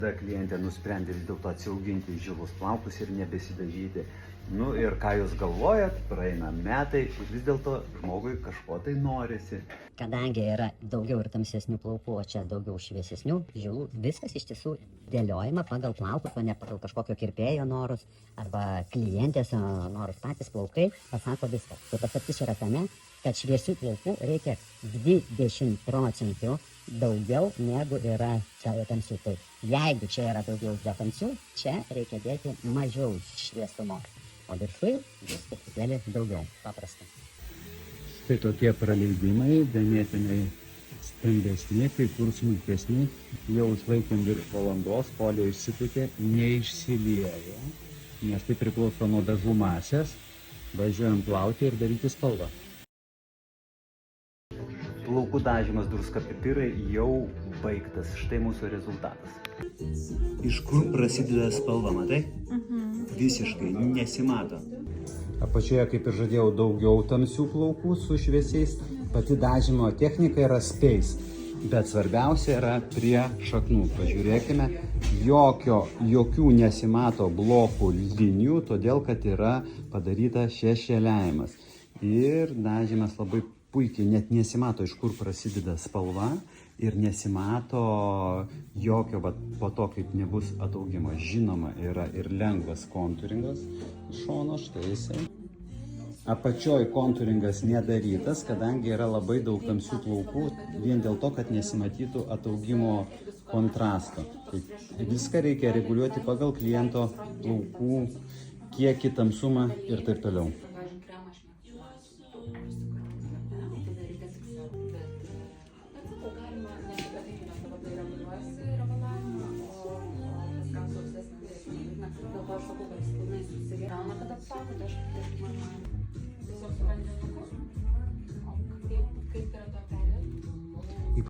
Tada klientė nusprendė vis dėlto atsiauginti žilus plaukus ir nebesidažyti. Nu ir ką jūs galvojat, praeina metai, vis dėlto žmogui kažko tai norisi. Kadangi yra daugiau ir tamsesnių plaukų, o čia daugiau šviesesnių, žilų, viskas iš tiesų dėliojama pagal plaukus, o ne pagal kažkokio kirpėjo norus arba klientės norus. Patys plaukai pasako viską. Tai paslaptis yra tame, kad šviesių plaukų reikia 20% daugiau negu yra tamsių. Tai jeigu čia yra daugiau tamsių, čia reikia dėti mažiau šviesumo. O viršui viskas truputėlį daugiau, paprasta. Štai tokie praleidimai, ganėtinai stambesni, kai kur smulkesni, jau užlaikėm virš valandos, folija išsipūtė, neišsiliejo, nes tai priklauso nuo dažų masės, važiuojam plauti ir daryti spalvą. Plaukų dažymas druska pipirai jau baigtas, štai mūsų rezultatas. Iš kur prasideda spalva, matai? Visiškai nesimato. Apačioje, kaip ir žadėjau, daugiau tamsių plaukų su šviesiais. Pati dažymo technika yra space, bet svarbiausia yra prie šaknų. Pažiūrėkime, jokių nesimato blokų linijų, todėl kad yra padaryta šešėliavimas. Ir dažymas labai puikiai, net nesimato, iš kur prasideda spalva ir nesimato jokio, po to, kaip nebus ataugimo. Žinoma, yra ir lengvas kontūringas iš šono, štai jisai. Apačioj kontūringas nedarytas, kadangi yra labai daug tamsių plaukų, vien dėl to, kad nesimatytų ataugimo kontrasto. Tai viską reikia reguliuoti pagal kliento plaukų kiekį, tamsumą ir taip toliau. Dėl to aš sakau, kad jis pilnai susigauna, kada apsaugot, aš